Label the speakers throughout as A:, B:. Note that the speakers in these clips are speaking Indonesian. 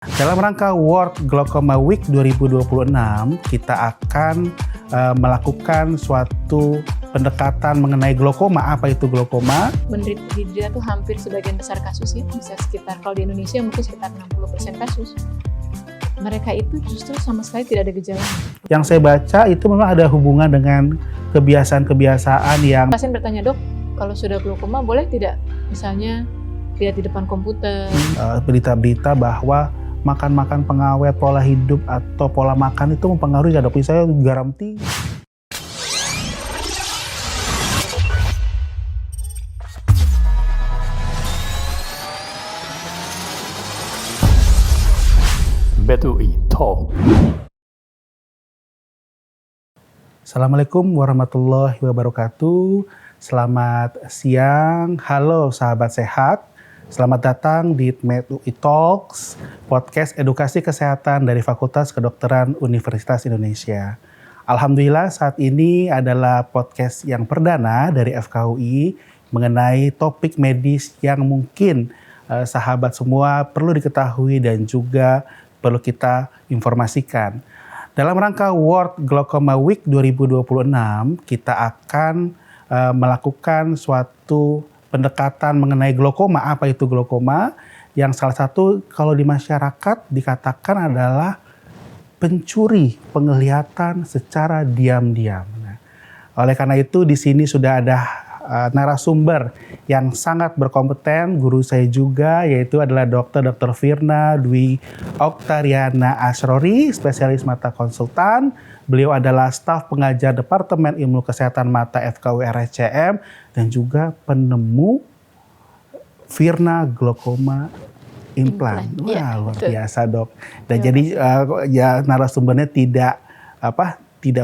A: Dalam rangka World Glaucoma Week 2026, kita akan melakukan suatu pendekatan mengenai glaukoma. Apa itu glaukoma?
B: Menderita tuh hampir sebagian besar kasus ya, bisa sekitar, kalau di Indonesia mungkin sekitar 60% kasus. Mereka itu justru sama sekali tidak ada gejala.
A: Yang saya baca itu memang ada hubungan dengan kebiasaan-kebiasaan yang...
B: Pasien bertanya, dok, kalau sudah glaukoma boleh tidak misalnya lihat di depan komputer?
A: Berita-berita bahwa makan-makan pengawet, pola hidup atau pola makan itu mempengaruhi ya dok. Misalnya garam tinggi.
C: Medui Talk.
A: Assalamualaikum warahmatullahi wabarakatuh. Selamat siang. Halo sahabat sehat. Selamat datang di Medui Talks, podcast edukasi kesehatan dari Fakultas Kedokteran Universitas Indonesia. Alhamdulillah saat ini adalah podcast yang perdana dari FKUI mengenai topik medis yang mungkin sahabat semua perlu diketahui dan juga perlu kita informasikan. Dalam rangka World Glaucoma Week 2026, kita akan melakukan suatu pendekatan mengenai glaukoma. Apa itu glaukoma? Yang salah satu kalau di masyarakat dikatakan adalah pencuri penglihatan secara diam-diam. Nah, oleh karena itu di sini sudah ada narasumber yang sangat berkompeten, guru saya juga, yaitu adalah Dr. Firna Dwi Oktariana Asrori, spesialis mata konsultan. Beliau adalah staf pengajar Departemen Ilmu Kesehatan Mata FKUI RSCM dan juga penemu Firna Glaucoma Implant. Wah,
B: ya,
A: luar
B: betul.
A: biasa dok. Dan
B: Ya.
A: jadi ya narasumbernya tidak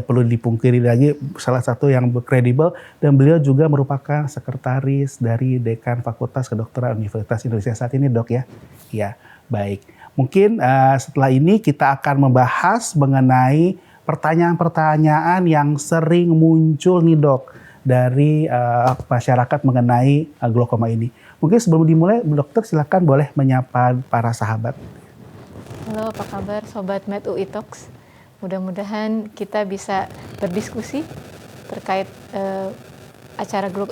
A: perlu dipungkiri lagi, salah satu yang kredibel, dan beliau juga merupakan sekretaris dari Dekan Fakultas Kedokteran Universitas Indonesia saat ini dok ya. Ya, baik. Mungkin setelah ini kita akan membahas mengenai pertanyaan-pertanyaan yang sering muncul nih dok dari masyarakat mengenai glaukoma ini. Mungkin sebelum dimulai dokter silakan boleh menyapa para sahabat.
B: Halo, apa kabar Sobat Medui Talks? Mudah-mudahan kita bisa berdiskusi terkait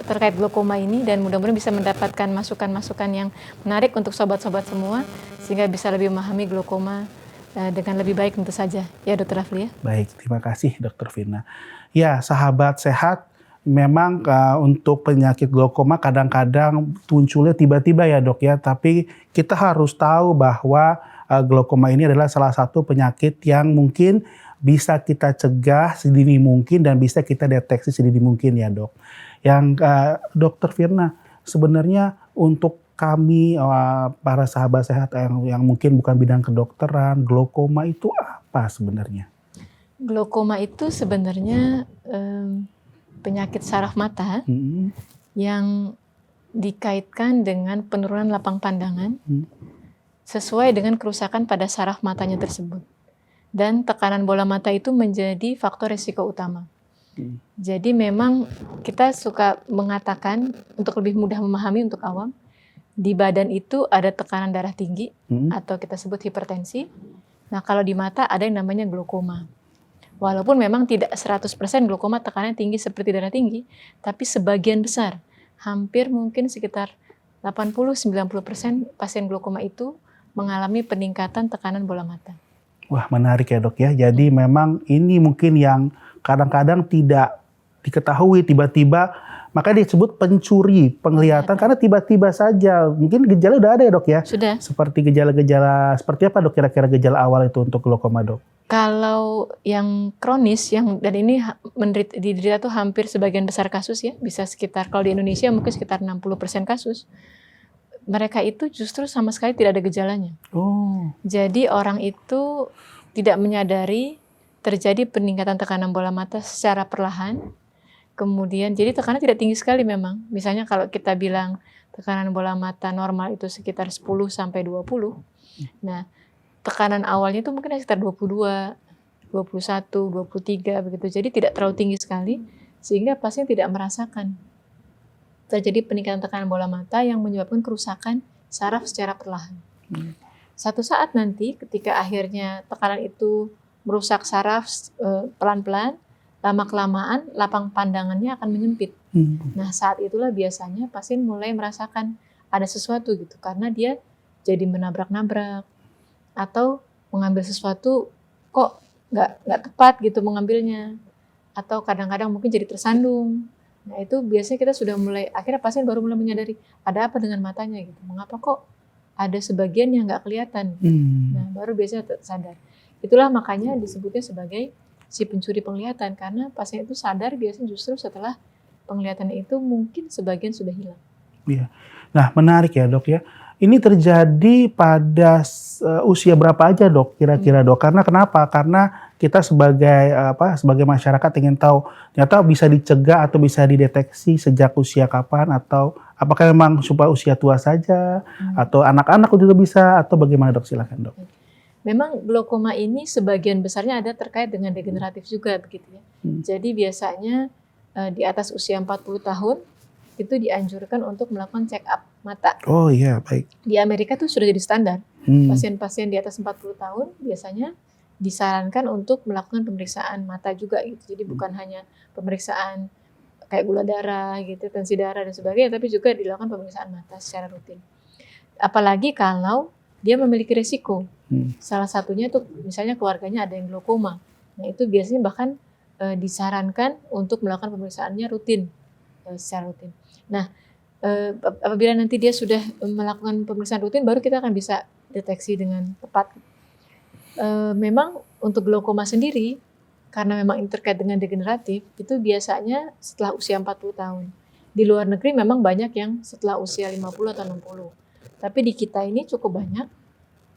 B: terkait glaukoma ini, dan mudah-mudahan bisa mendapatkan masukan-masukan yang menarik untuk sobat-sobat semua sehingga bisa lebih memahami glaukoma dengan lebih baik tentu saja. Ya Dr. Rafli ya.
A: Baik, terima kasih Dr. Firna. Ya, sahabat sehat, memang untuk penyakit glaukoma kadang-kadang munculnya tiba-tiba ya dok ya, tapi kita harus tahu bahwa glaukoma ini adalah salah satu penyakit yang mungkin bisa kita cegah sedini mungkin dan bisa kita deteksi sedini mungkin ya dok. Yang Dr. Firna, sebenarnya untuk kami para sahabat sehat yang mungkin bukan bidang kedokteran, glaukoma itu apa sebenarnya?
B: Glaukoma itu sebenarnya penyakit saraf mata yang dikaitkan dengan penurunan lapang pandangan sesuai dengan kerusakan pada saraf matanya tersebut. Dan tekanan bola mata itu menjadi faktor risiko utama. Jadi memang kita suka mengatakan, untuk lebih mudah memahami untuk awam, di badan itu ada tekanan darah tinggi atau kita sebut hipertensi. Nah kalau di mata ada yang namanya glaukoma. Walaupun memang tidak 100% glaukoma tekanannya tinggi seperti darah tinggi, tapi sebagian besar, hampir mungkin sekitar 80-90% pasien glaukoma itu mengalami peningkatan tekanan bola mata.
A: Wah, menarik ya dok ya. Jadi memang ini mungkin yang kadang-kadang tidak diketahui tiba-tiba, makanya disebut pencuri penglihatan karena tiba-tiba saja. Mungkin gejala udah ada ya dok ya?
B: Sudah.
A: Seperti gejala-gejala, seperti apa dok kira-kira gejala awal itu untuk glaukoma dok?
B: Kalau yang kronis, dan ini diderita tuh hampir sebagian besar kasus ya, bisa sekitar, kalau di Indonesia mungkin sekitar 60% kasus, mereka itu justru sama sekali tidak ada gejalanya.
A: Oh.
B: Jadi orang itu tidak menyadari terjadi peningkatan tekanan bola mata secara perlahan. Kemudian jadi tekanan tidak tinggi sekali memang. Misalnya kalau kita bilang tekanan bola mata normal itu sekitar 10-20. Nah, tekanan awalnya itu mungkin sekitar 22, 21, 23 begitu. Jadi tidak terlalu tinggi sekali sehingga pasien tidak merasakan terjadi peningkatan tekanan bola mata yang menyebabkan kerusakan saraf secara perlahan. Satu saat nanti ketika akhirnya tekanan itu merusak saraf pelan-pelan, lama-kelamaan lapang pandangannya akan menyempit. Nah, saat itulah biasanya pasien mulai merasakan ada sesuatu gitu, karena dia jadi menabrak-nabrak atau mengambil sesuatu kok nggak tepat gitu mengambilnya, atau kadang-kadang mungkin jadi tersandung. Nah, itu biasanya kita sudah mulai, akhirnya pasien baru mulai menyadari ada apa dengan matanya gitu, mengapa kok ada sebagian yang nggak kelihatan. Nah, baru biasanya sadar. Itulah makanya disebutnya sebagai si pencuri penglihatan, karena pasien itu sadar biasanya justru setelah penglihatannya itu mungkin sebagian sudah hilang.
A: Iya. Nah, menarik ya dok ya. Ini terjadi pada usia berapa aja dok kira-kira dok? Karena kenapa? Karena kita sebagai masyarakat ingin tahu ternyata bisa dicegah atau bisa dideteksi sejak usia kapan, atau apakah memang supaya usia tua saja atau anak-anak juga bisa, atau bagaimana dok? Silakan dok.
B: Memang glaukoma ini sebagian besarnya ada terkait dengan degeneratif juga begitu ya. Jadi biasanya di atas usia 40 tahun itu dianjurkan untuk melakukan check up mata.
A: Oh iya, baik.
B: Di Amerika tuh sudah jadi standar. Pasien-pasien di atas 40 tahun biasanya disarankan untuk melakukan pemeriksaan mata juga gitu. Jadi bukan hanya pemeriksaan kayak gula darah gitu, tensi darah dan sebagainya, tapi juga dilakukan pemeriksaan mata secara rutin. Apalagi kalau dia memiliki resiko. Salah satunya tuh misalnya keluarganya ada yang glaukoma. Nah, itu biasanya bahkan disarankan untuk melakukan pemeriksaannya rutin, secara rutin. Nah, apabila nanti dia sudah melakukan pemeriksaan rutin, baru kita akan bisa deteksi dengan tepat. Memang untuk glaukoma sendiri, karena memang ini terkait dengan degeneratif, itu biasanya setelah usia 40 tahun. Di luar negeri memang banyak yang setelah usia 50 atau 60. Tapi di kita ini cukup banyak,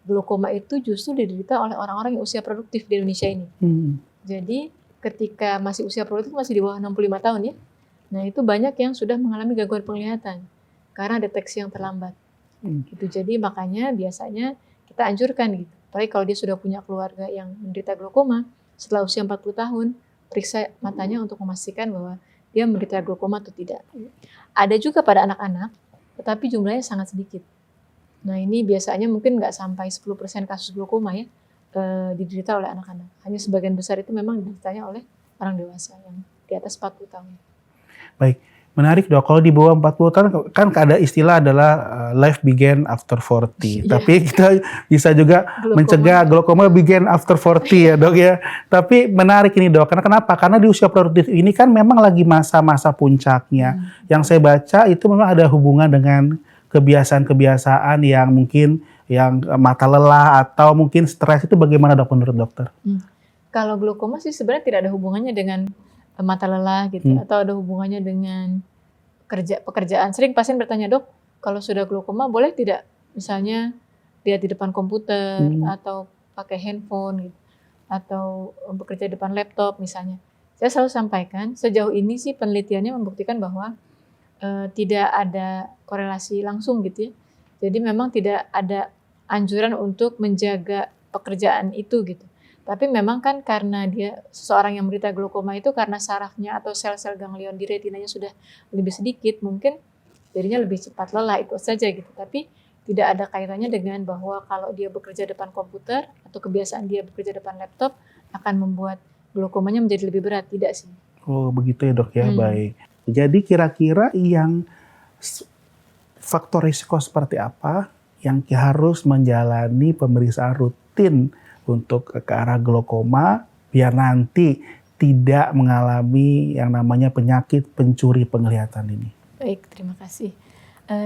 B: glaukoma itu justru diderita oleh orang-orang yang usia produktif di Indonesia ini. Jadi ketika masih usia produktif, masih di bawah 65 tahun ya, nah itu banyak yang sudah mengalami gangguan penglihatan karena deteksi yang terlambat. Gitu. Jadi makanya biasanya kita anjurkan gitu. Apalagi kalau dia sudah punya keluarga yang menderita glaukoma, setelah usia 40 tahun, periksa matanya untuk memastikan bahwa dia menderita glaukoma atau tidak. Ada juga pada anak-anak, tetapi jumlahnya sangat sedikit. Nah, ini biasanya mungkin nggak sampai 10% kasus glaukoma ya, diderita oleh anak-anak. Hanya sebagian besar itu memang dideritanya oleh orang dewasa yang di atas 40 tahun.
A: Baik, menarik dok. Kalau di bawah 40 tahun kan ada istilah adalah life begin after 40. Tapi kita bisa juga mencegah glaukoma begin after 40 ya dok ya. Tapi menarik ini dok, karena kenapa? Karena di usia produktif ini kan memang lagi masa-masa puncaknya. Yang saya baca itu memang ada hubungan dengan kebiasaan-kebiasaan yang mungkin yang mata lelah atau mungkin stres. Itu bagaimana dok menurut dokter?
B: Kalau glaukoma sih sebenarnya tidak ada hubungannya dengan mata lelah gitu, atau ada hubungannya dengan pekerjaan. Sering pasien bertanya, dok, kalau sudah glaukoma boleh tidak misalnya lihat di depan komputer atau pakai handphone gitu, atau bekerja di depan laptop misalnya. Saya selalu sampaikan, sejauh ini sih penelitiannya membuktikan bahwa tidak ada korelasi langsung gitu ya. Jadi memang tidak ada anjuran untuk menjaga pekerjaan itu gitu. Tapi memang kan karena dia seseorang yang menderita glaukoma itu karena sarafnya atau sel-sel ganglion di retinanya sudah lebih sedikit, mungkin jadinya lebih cepat lelah, itu saja gitu. Tapi tidak ada kaitannya dengan bahwa kalau dia bekerja depan komputer atau kebiasaan dia bekerja depan laptop akan membuat glaukomanya menjadi lebih berat, tidak sih.
A: Oh begitu ya dok ya, baik. Jadi kira-kira yang faktor risiko seperti apa yang harus menjalani pemeriksaan rutin untuk ke arah glaukoma biar nanti tidak mengalami yang namanya penyakit pencuri penglihatan ini?
B: Baik, terima kasih.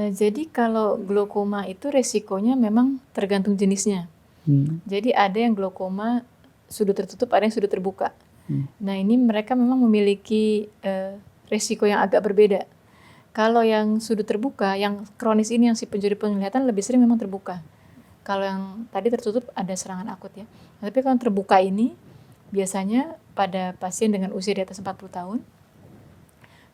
B: Jadi kalau glaukoma itu resikonya memang tergantung jenisnya. Jadi ada yang glaukoma sudut tertutup, ada yang sudut terbuka. Nah ini mereka memang memiliki resiko yang agak berbeda. Kalau yang sudut terbuka, yang kronis ini, yang si pencuri penglihatan lebih sering memang terbuka. Kalau yang tadi tertutup ada serangan akut ya. Nah, tapi kalau terbuka ini biasanya pada pasien dengan usia di atas 40 tahun.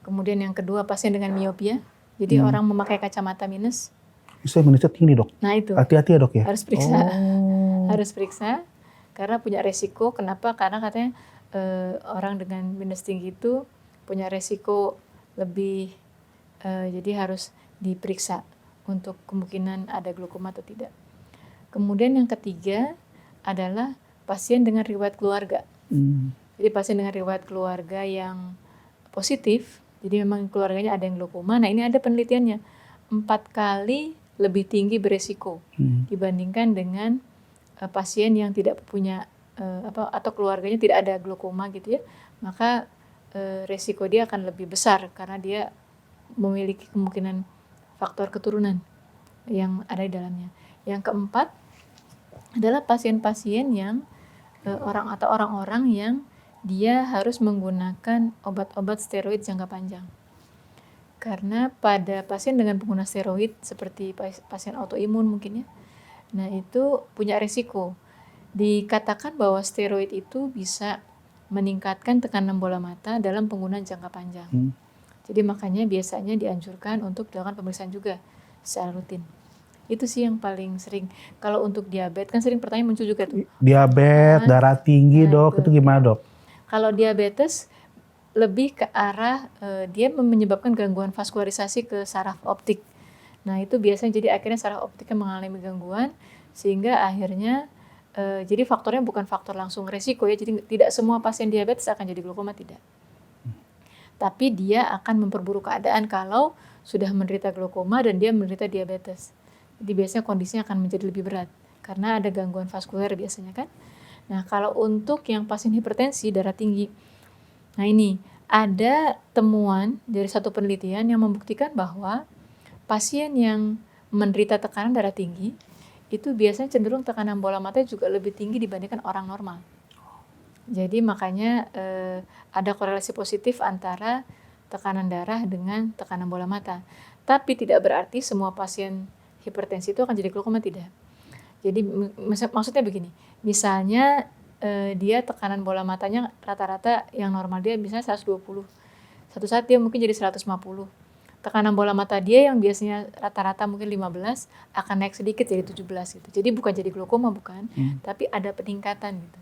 B: Kemudian yang kedua pasien dengan miopia. Jadi orang memakai kacamata minus.
A: Bisa minusnya tinggi dok?
B: Nah itu.
A: Hati-hati ya dok ya?
B: Harus periksa. Harus periksa. Karena punya resiko. Kenapa? Karena katanya orang dengan minus tinggi itu punya resiko lebih, jadi harus diperiksa untuk kemungkinan ada glaukoma atau tidak. Kemudian yang ketiga adalah pasien dengan riwayat keluarga. Jadi pasien dengan riwayat keluarga yang positif, jadi memang keluarganya ada yang glaukoma. Nah ini ada penelitiannya, 4 kali lebih tinggi beresiko dibandingkan dengan pasien yang tidak punya atau keluarganya tidak ada glaukoma gitu ya. Maka resiko dia akan lebih besar karena dia memiliki kemungkinan faktor keturunan yang ada di dalamnya. Yang keempat adalah pasien-pasien yang orang-orang yang dia harus menggunakan obat-obat steroid jangka panjang. Karena pada pasien dengan pengguna steroid seperti pasien autoimun mungkin ya, nah itu punya risiko. Dikatakan bahwa steroid itu bisa meningkatkan tekanan bola mata dalam penggunaan jangka panjang. Jadi makanya biasanya dianjurkan untuk dilakukan pemeriksaan juga secara rutin. Itu sih yang paling sering. Kalau untuk diabetes kan sering pertanyaan muncul juga tuh.
A: Diabetes, darah tinggi dok, itu gimana dok?
B: Kalau diabetes lebih ke arah dia menyebabkan gangguan vaskularisasi ke saraf optik. Nah itu biasanya jadi akhirnya saraf optiknya mengalami gangguan sehingga akhirnya jadi faktornya bukan faktor langsung resiko ya. Jadi tidak semua pasien diabetes akan jadi glaukoma, tidak. Tapi dia akan memperburuk keadaan kalau sudah menderita glaukoma dan dia menderita diabetes. Jadi biasanya kondisinya akan menjadi lebih berat karena ada gangguan vaskuler biasanya kan. Nah kalau untuk yang pasien hipertensi darah tinggi, nah ini ada temuan dari satu penelitian yang membuktikan bahwa pasien yang menderita tekanan darah tinggi itu biasanya cenderung tekanan bola mata juga lebih tinggi dibandingkan orang normal. Jadi makanya ada korelasi positif antara tekanan darah dengan tekanan bola mata. Tapi tidak berarti semua pasien hipertensi itu akan jadi glaukoma, tidak. Jadi maksudnya begini, misalnya dia tekanan bola matanya rata-rata yang normal dia misalnya 120. Satu saat dia mungkin jadi 150. Tekanan bola mata dia yang biasanya rata-rata mungkin 15 akan naik sedikit jadi 17 gitu. Jadi bukan jadi glaukoma bukan, tapi ada peningkatan gitu.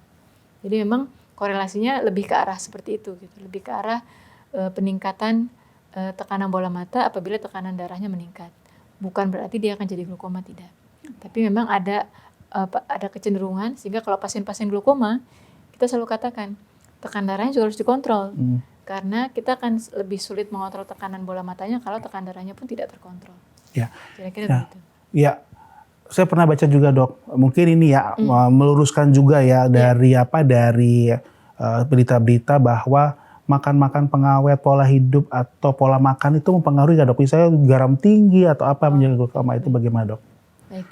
B: Jadi memang korelasinya lebih ke arah seperti itu gitu, lebih ke arah peningkatan tekanan bola mata apabila tekanan darahnya meningkat. Bukan berarti dia akan jadi glaukoma, tidak. Tapi memang ada kecenderungan sehingga kalau pasien-pasien glaukoma kita selalu katakan tekanan darahnya juga harus dikontrol. Karena kita akan lebih sulit mengontrol tekanan bola matanya kalau tekanan darahnya pun tidak terkontrol.
A: Ya.
B: Kira-kira begitu.
A: Ya. Saya pernah baca juga dok, mungkin ini ya meluruskan juga ya dari berita-berita bahwa makan-makan pengawet, pola hidup atau pola makan itu mempengaruhi nggak dok? Misalnya garam tinggi atau apa menjadi glaukoma itu bagaimana dok?
B: Baik,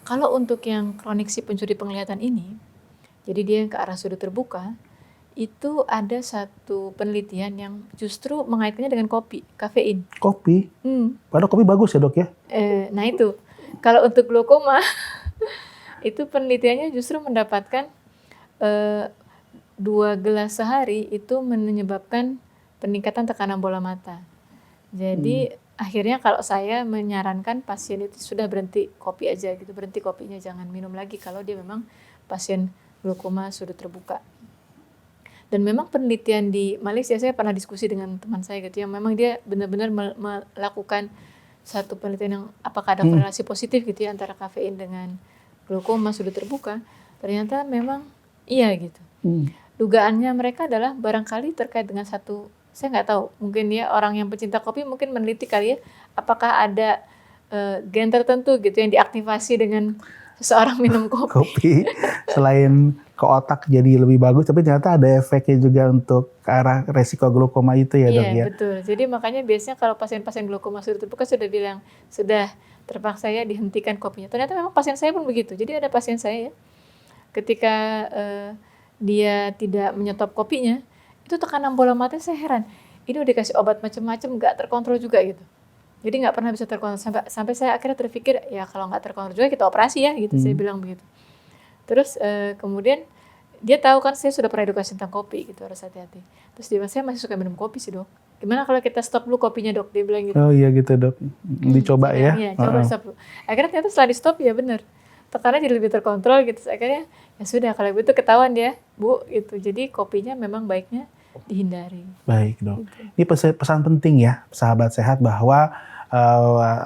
B: kalau untuk yang kronik si pencuri penglihatan ini, jadi dia yang ke arah sudut terbuka, itu ada satu penelitian yang justru mengaitkannya dengan kopi, kafein.
A: Kopi? Padahal kopi bagus ya dok ya?
B: Nah itu, kalau untuk glaukoma, itu penelitiannya justru mendapatkan 2 gelas sehari itu menyebabkan peningkatan tekanan bola mata. Jadi akhirnya kalau saya menyarankan pasien itu sudah berhenti kopi aja gitu, berhenti kopinya, jangan minum lagi kalau dia memang pasien glaukoma sudut terbuka. Dan memang penelitian di Malaysia, saya pernah diskusi dengan teman saya gitu yang memang dia benar-benar melakukan satu penelitian yang apakah ada korelasi positif gitu ya antara kafein dengan glaukoma sudut terbuka. Ternyata memang iya gitu. Dugaannya mereka adalah barangkali terkait dengan satu, saya nggak tahu, mungkin ya orang yang pecinta kopi mungkin meneliti kali ya, apakah ada gen tertentu gitu yang diaktifasi dengan seseorang minum kopi.
A: Kopi selain ke otak jadi lebih bagus, tapi ternyata ada efeknya juga untuk ke arah resiko glaukoma itu ya dok ya?
B: Iya betul, jadi makanya biasanya kalau pasien-pasien glaukoma sudut terbuka sudah bilang, sudah terpaksa ya dihentikan kopinya. Ternyata memang pasien saya pun begitu, jadi ada pasien saya ya, ketika dia tidak menyetop kopinya, itu tekanan bola mata saya heran. Ini udah dikasih obat macam-macam, nggak terkontrol juga gitu. Jadi nggak pernah bisa terkontrol. Sampai saya akhirnya terpikir, ya kalau nggak terkontrol juga kita operasi ya gitu. Saya bilang begitu. Terus kemudian dia tahu kan saya sudah pernah edukasi tentang kopi gitu, harus hati-hati. Terus dia bilang, saya masih suka minum kopi sih dok. Gimana kalau kita stop dulu kopinya dok? Dia bilang gitu.
A: Oh iya gitu dok. Dicoba ya?
B: Iya, coba stop dulu. Akhirnya ternyata setelah di stop ya benar. Tekanannya jadi lebih terkontrol gitu. Akhirnya ya sudah kalau begitu ketahuan ya Bu gitu. Jadi kopinya memang baiknya dihindari.
A: Baik dok.
B: Gitu.
A: Ini pesan penting ya sahabat sehat bahwa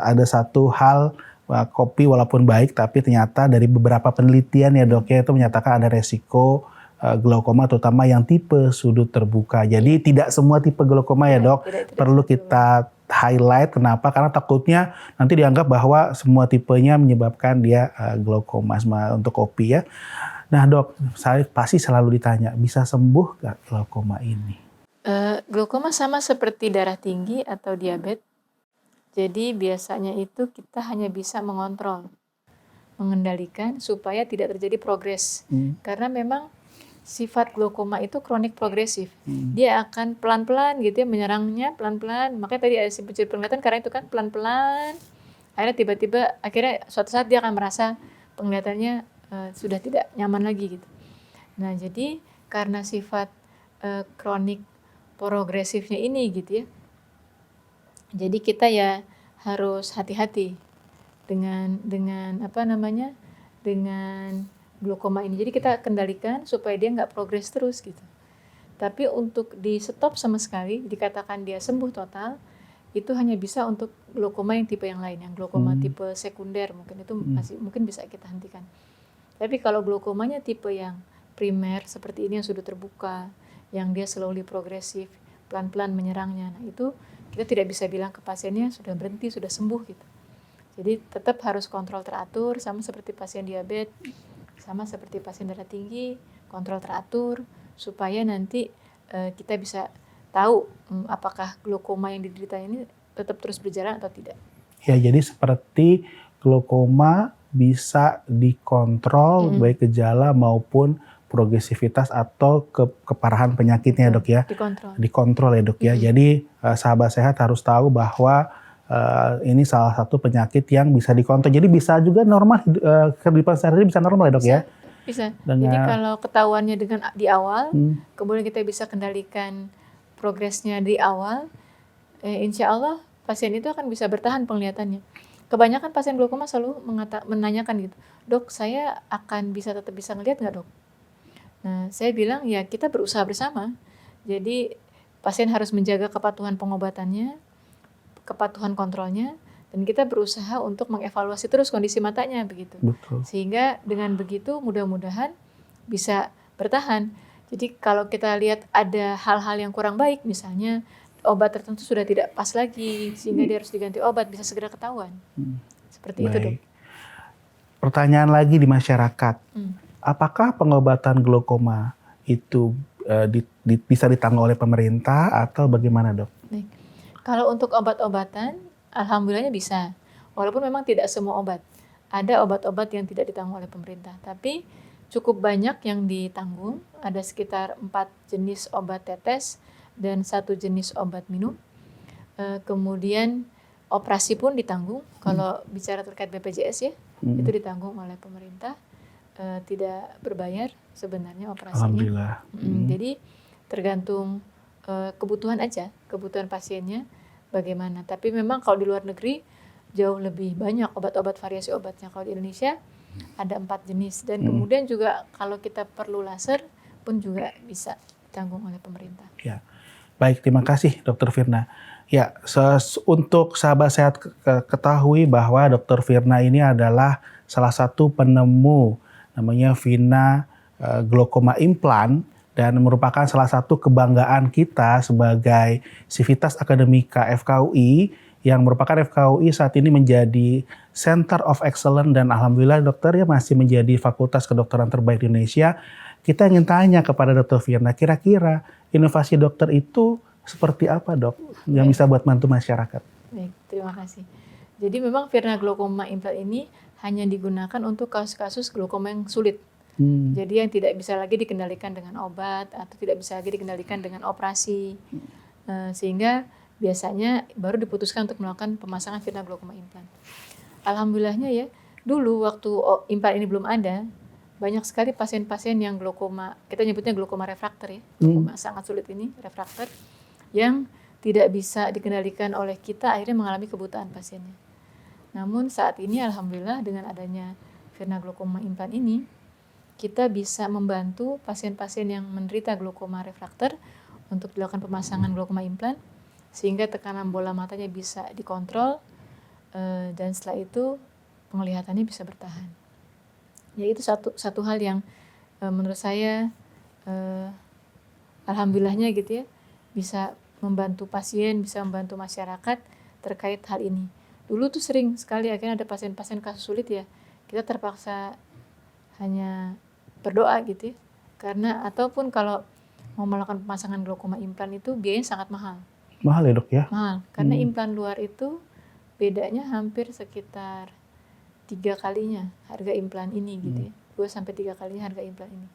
A: ada satu hal kopi walaupun baik tapi ternyata dari beberapa penelitian ya dok ya itu menyatakan ada resiko glaukoma terutama yang tipe sudut terbuka. Jadi tidak semua tipe glaukoma ya dok.
B: Tidak
A: Perlu kita highlight kenapa? Karena takutnya nanti dianggap bahwa semua tipenya menyebabkan dia glaukoma untuk kopi ya. Nah dok, saya pasti selalu ditanya bisa sembuh nggak glaukoma ini?
B: Glaukoma sama seperti darah tinggi atau diabetes. Jadi biasanya itu kita hanya bisa mengontrol, mengendalikan supaya tidak terjadi progres. Karena memang sifat glaukoma itu kronik progresif. Dia akan pelan-pelan gitu ya, menyerangnya pelan-pelan. Makanya tadi ada ciri penglihatan karena itu kan pelan-pelan. Akhirnya tiba-tiba akhirnya suatu saat dia akan merasa penglihatannya sudah tidak nyaman lagi gitu. Nah jadi karena sifat kronik progresifnya ini gitu ya. Jadi kita ya harus hati-hati dengan glaukoma ini. Jadi kita kendalikan supaya dia nggak progres terus gitu. Tapi untuk di stop sama sekali, dikatakan dia sembuh total, itu hanya bisa untuk glaukoma yang tipe yang lain, yang glaukoma tipe sekunder mungkin itu masih mungkin bisa kita hentikan. Tapi kalau glaukomanya tipe yang primer seperti ini yang sudah terbuka, yang dia slowly progresif, pelan-pelan menyerangnya, nah itu kita tidak bisa bilang ke pasiennya sudah berhenti, sudah sembuh gitu. Jadi tetap harus kontrol teratur, sama seperti pasien diabetes, sama seperti pasien darah tinggi, kontrol teratur supaya nanti kita bisa tahu apakah glaukoma yang diderita ini tetap terus berjalan atau tidak.
A: Ya, jadi seperti glaukoma bisa dikontrol baik gejala maupun progresivitas atau keparahan penyakitnya dok ya. Dikontrol ya dok ya. Jadi sahabat sehat harus tahu bahwa ini salah satu penyakit yang bisa dikontrol. Jadi bisa juga normal, kehidupan sehari-hari bisa normal ya dok ya?
B: Bisa. Jadi kalau ketahuannya dengan di awal, kemudian kita bisa kendalikan progresnya di awal, insya Allah pasien itu akan bisa bertahan penglihatannya. Kebanyakan pasien glaukoma selalu menanyakan gitu, dok saya akan tetap bisa ngelihat nggak dok? Nah, saya bilang ya kita berusaha bersama. Jadi pasien harus menjaga kepatuhan pengobatannya, kepatuhan kontrolnya, dan kita berusaha untuk mengevaluasi terus kondisi matanya begitu.
A: Betul.
B: Sehingga dengan begitu mudah-mudahan bisa bertahan. Jadi kalau kita lihat ada hal-hal yang kurang baik, misalnya obat tertentu sudah tidak pas lagi, sehingga dia harus diganti obat, bisa segera ketahuan. Seperti itu dok.
A: Pertanyaan lagi di masyarakat. Apakah pengobatan glaukoma itu bisa ditanggung oleh pemerintah atau bagaimana dok?
B: Baik. Kalau untuk obat-obatan, alhamdulillahnya bisa. Walaupun memang tidak semua obat. Ada obat-obat yang tidak ditanggung oleh pemerintah. Tapi cukup banyak yang ditanggung. Ada sekitar 4 jenis obat tetes dan 1 jenis obat minum. Kemudian operasi pun ditanggung. Kalau bicara terkait BPJS ya, itu ditanggung oleh pemerintah. Tidak berbayar sebenarnya operasinya.
A: Alhamdulillah.
B: Jadi tergantung kebutuhan aja, kebutuhan pasiennya bagaimana. Tapi memang kalau di luar negeri jauh lebih banyak obat-obat, variasi obatnya. Kalau di Indonesia ada 4 jenis. Dan kemudian juga kalau kita perlu laser pun juga bisa ditanggung oleh pemerintah.
A: Ya. Baik, terima kasih Dr. Firna. Ya, untuk sahabat sehat ketahui bahwa Dr. Firna ini adalah salah satu penemu namanya Vina Glaukoma Implant dan merupakan salah satu kebanggaan kita sebagai Sivitas Akademika FKUI yang merupakan FKUI saat ini menjadi Center of Excellence dan alhamdulillah dokter ya masih menjadi fakultas kedokteran terbaik di Indonesia. Kita ingin tanya kepada Dr. Firna, kira-kira inovasi dokter itu seperti apa dok yang bisa buat bantu masyarakat?
B: Baik, terima kasih. Jadi memang Virna Glaukoma Implant ini hanya digunakan untuk kasus-kasus glaukoma yang sulit. Jadi yang tidak bisa lagi dikendalikan dengan obat atau tidak bisa lagi dikendalikan dengan operasi. Sehingga biasanya baru diputuskan untuk melakukan pemasangan Virna Glaukoma Implant. Alhamdulillahnya ya, dulu waktu implant ini belum ada, banyak sekali pasien-pasien yang glaukoma, kita nyebutnya glaukoma refraktor ya, glaukoma sangat sulit ini, refraktor, yang tidak bisa dikendalikan oleh kita, akhirnya mengalami kebutaan pasiennya. Namun saat ini alhamdulillah dengan adanya Virna Glaukoma Implant ini, kita bisa membantu pasien-pasien yang menderita glaukoma refraktor untuk dilakukan pemasangan glaukoma implant, sehingga tekanan bola matanya bisa dikontrol, dan setelah itu penglihatannya bisa bertahan. Ya itu satu hal yang menurut saya alhamdulillahnya gitu ya, bisa membantu pasien, bisa membantu masyarakat terkait hal ini. Dulu tuh sering sekali akhirnya ada pasien-pasien kasus sulit ya, kita terpaksa hanya berdoa gitu ya, karena ataupun kalau mau melakukan pemasangan glaukoma implan itu biayanya sangat mahal.
A: Mahal ya dok ya?
B: Mahal, karena implan luar itu bedanya hampir sekitar 3 kalinya harga implan ini gitu ya, 2-3 kalinya harga implan ini.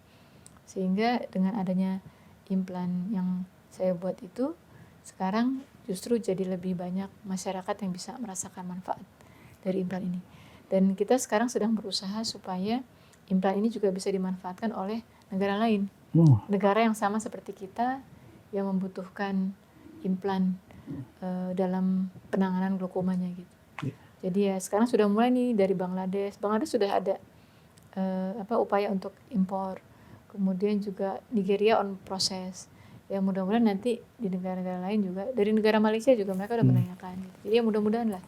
B: Sehingga dengan adanya implan yang saya buat itu, sekarang justru jadi lebih banyak masyarakat yang bisa merasakan manfaat dari implan ini. Dan kita sekarang sedang berusaha supaya implan ini juga bisa dimanfaatkan oleh negara lain. Negara yang sama seperti kita yang membutuhkan implan dalam penanganan glaukomanya gitu. Jadi ya sekarang sudah mulai nih dari Bangladesh sudah ada upaya untuk impor. Kemudian juga Nigeria on proses. Ya mudah-mudahan nanti di negara-negara lain juga, dari negara Malaysia juga mereka udah menanyakan. Gitu. Jadi ya mudah-mudahan lah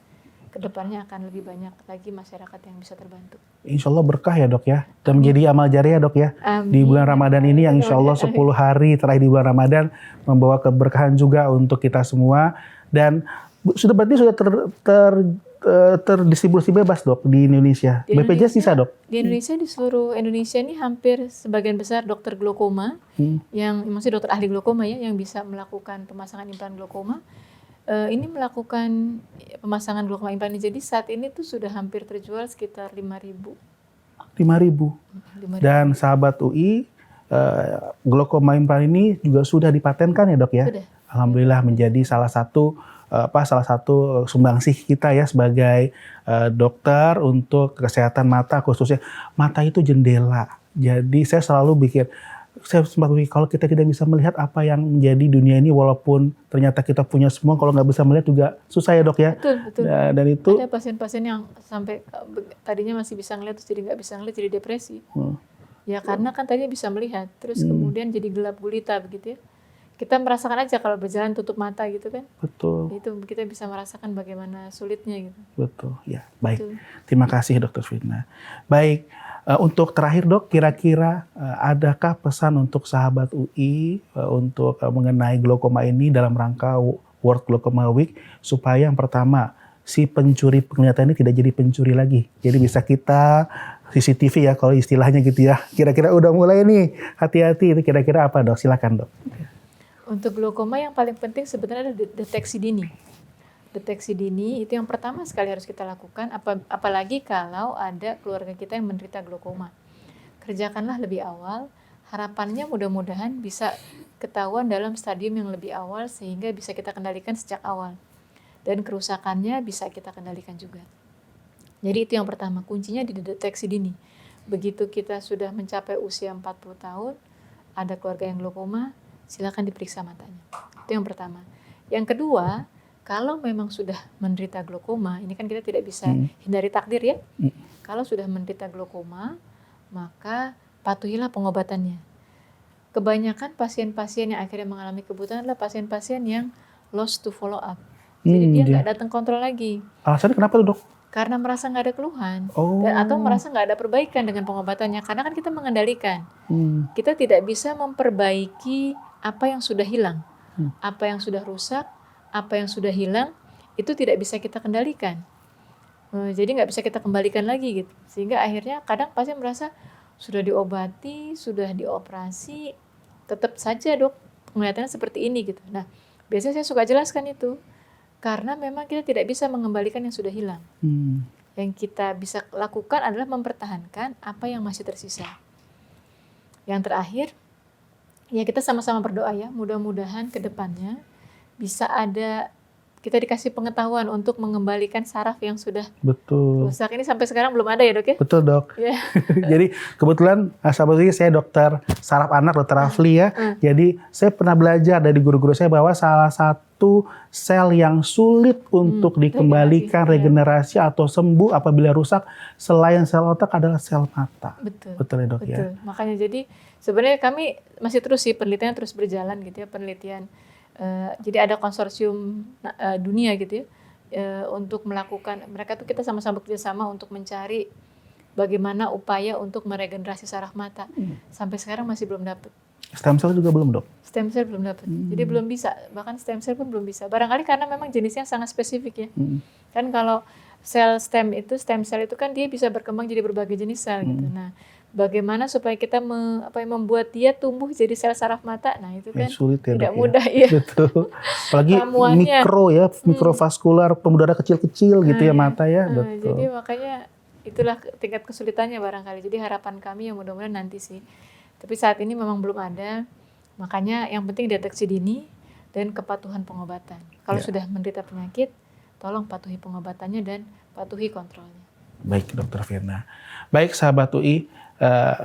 B: kedepannya akan lebih banyak lagi masyarakat yang bisa terbantu.
A: Insya Allah berkah ya dok ya. Dan menjadi amal jariah dok ya.
B: Amin.
A: Di bulan Ramadan ini yang insya Allah 10 hari terakhir di bulan Ramadan membawa keberkahan juga untuk kita semua. Dan berarti sudah terdistribusi bebas dok di Indonesia. BPJS bisa dok?
B: Di Indonesia, di seluruh Indonesia ini hampir sebagian besar dokter glaukoma, yang maksudnya dokter ahli glaukoma ya, yang bisa melakukan pemasangan implan glaukoma. Ini melakukan pemasangan glaukoma implan ini. Jadi saat ini tuh sudah hampir terjual sekitar 5.000.
A: 5.000. Dan sahabat UI, glaukoma implan ini juga sudah dipatenkan ya dok ya?
B: Sudah.
A: Alhamdulillah menjadi salah satu sumbangsih kita ya sebagai dokter untuk kesehatan mata, khususnya mata itu jendela. Jadi saya selalu sempat pikir kalau kita tidak bisa melihat apa yang menjadi dunia ini, walaupun ternyata kita punya semua, kalau nggak bisa melihat juga susah ya dok ya.
B: Betul.
A: Dan itu
B: ada pasien-pasien yang sampai tadinya masih bisa ngelihat terus jadi nggak bisa ngelihat, jadi depresi. Ya karena kan tadinya bisa melihat, terus kemudian jadi gelap gulita begitu ya. Kita merasakan aja kalau berjalan tutup mata gitu kan.
A: Betul.
B: Itu kita bisa merasakan bagaimana sulitnya gitu.
A: Betul, ya baik.
B: Betul.
A: Terima kasih Dr. Fitna. Baik, untuk terakhir dok, kira-kira adakah pesan untuk sahabat UI untuk mengenai glaukoma ini dalam rangka World Glaucoma Week, supaya yang pertama si pencuri penglihatan ini tidak jadi pencuri lagi. Jadi bisa kita CCTV ya kalau istilahnya gitu ya. Kira-kira udah mulai nih, hati-hati. Itu kira-kira apa dok? Silakan dok.
B: Untuk glaukoma yang paling penting sebenarnya adalah deteksi dini. Deteksi dini itu yang pertama sekali harus kita lakukan, apalagi kalau ada keluarga kita yang menderita glaukoma. Kerjakanlah lebih awal, harapannya mudah-mudahan bisa ketahuan dalam stadium yang lebih awal sehingga bisa kita kendalikan sejak awal. Dan kerusakannya bisa kita kendalikan juga. Jadi itu yang pertama, kuncinya di deteksi dini. Begitu kita sudah mencapai usia 40 tahun, ada keluarga yang glaukoma, silakan diperiksa matanya. Itu yang pertama. Yang kedua, kalau memang sudah menderita glaukoma, ini kan kita tidak bisa hindari takdir ya. Kalau sudah menderita glaukoma, maka patuhilah pengobatannya. Kebanyakan pasien-pasien yang akhirnya mengalami kebutaan adalah pasien-pasien yang lost to follow up. Jadi dia nggak datang kontrol lagi.
A: Alasannya kenapa tuh dok?
B: Karena merasa nggak ada keluhan, atau merasa nggak ada perbaikan dengan pengobatannya. Karena kan kita mengendalikan, kita tidak bisa memperbaiki apa yang sudah hilang, apa yang sudah rusak, apa yang sudah hilang itu tidak bisa kita kendalikan. Jadi nggak bisa kita kembalikan lagi gitu. Sehingga akhirnya kadang pasien merasa sudah diobati, sudah dioperasi, tetap saja dok penglihatannya seperti ini gitu. Nah biasanya saya suka jelaskan itu. Karena memang kita tidak bisa mengembalikan yang sudah hilang. Yang kita bisa lakukan adalah mempertahankan apa yang masih tersisa. Yang terakhir, ya kita sama-sama berdoa ya, mudah-mudahan ke depannya bisa ada, kita dikasih pengetahuan untuk mengembalikan saraf yang sudah rusak. Ini sampai sekarang belum ada ya dok ya?
A: Betul dok. Yeah. Jadi kebetulan sahabat saya dokter saraf anak, dokter Rafli ya. Jadi saya pernah belajar dari guru-guru saya bahwa salah satu sel yang sulit untuk dikembalikan, regenerasi atau sembuh apabila rusak selain sel otak adalah sel mata. Betul ya dok ya.
B: Makanya jadi sebenarnya kami masih terus sih penelitian terus berjalan gitu ya, penelitian. Jadi ada konsorsium dunia gitu ya untuk melakukan, mereka tuh kita sama-sama bekerjasama untuk mencari bagaimana upaya untuk meregenerasi saraf mata. Sampai sekarang masih belum dapat.
A: Stem cell juga belum, Dok?
B: Stem cell belum dapat. Jadi belum bisa, bahkan stem cell pun belum bisa. Barangkali karena memang jenisnya sangat spesifik ya. Kan kalau stem cell itu kan dia bisa berkembang jadi berbagai jenis sel gitu. Nah, bagaimana supaya kita membuat dia tumbuh jadi sel saraf mata? Nah, itu kan
A: sulit ya,
B: tidak
A: Dok,
B: mudah ya.
A: Betul. Apalagi
B: Ramuannya.
A: mikrovaskular, pembuluh darah kecil-kecil gitu ya mata ya. Betul.
B: Jadi makanya itulah tingkat kesulitannya barangkali. Jadi harapan kami ya mudah-mudahan nanti sih. Tapi saat ini memang belum ada. Makanya yang penting deteksi dini dan kepatuhan pengobatan. Kalau sudah menderita penyakit, tolong patuhi pengobatannya dan patuhi kontrolnya.
A: Baik, Dr. Firna. Baik, sahabat UI,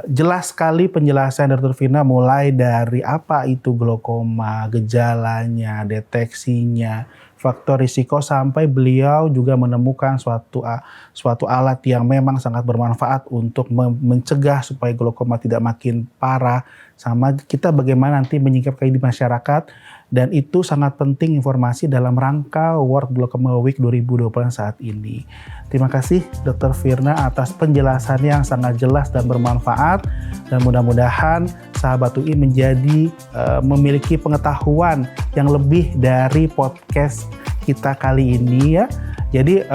A: jelas sekali penjelasan Dr. Firna mulai dari apa itu glaukoma, gejalanya, deteksinya, faktor risiko, sampai beliau juga menemukan suatu alat yang memang sangat bermanfaat untuk mencegah supaya glaukoma tidak makin parah, sama kita bagaimana nanti menyikapi di masyarakat. Dan itu sangat penting informasi dalam rangka World Glaucoma Week 2020 saat ini. Terima kasih Dr. Firna atas penjelasan yang sangat jelas dan bermanfaat. Dan mudah-mudahan sahabat UI menjadi memiliki pengetahuan yang lebih dari podcast kita kali ini ya. Jadi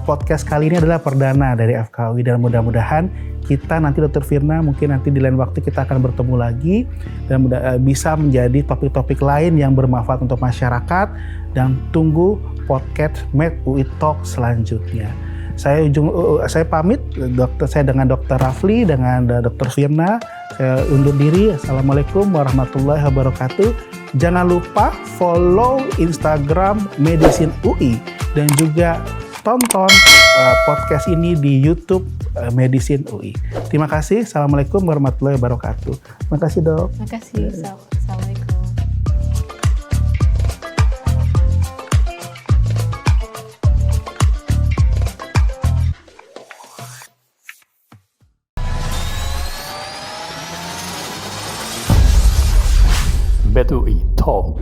A: podcast kali ini adalah perdana dari FKUI, dan mudah-mudahan kita nanti Dr. Firna mungkin nanti di lain waktu kita akan bertemu lagi dan bisa menjadi topik-topik lain yang bermanfaat untuk masyarakat, dan tunggu podcast Med UI Talk selanjutnya. Saya pamit, saya dengan Dr. Rafli, dengan Dr. Firna, saya undur diri. Assalamualaikum warahmatullahi wabarakatuh. Jangan lupa follow Instagram Medicine UI dan juga tonton podcast ini di YouTube Medicine UI. Terima kasih. Assalamualaikum warahmatullahi wabarakatuh. Terima kasih, Dok.
B: Terima kasih. Assalamualaikum.
C: Med UI Talk.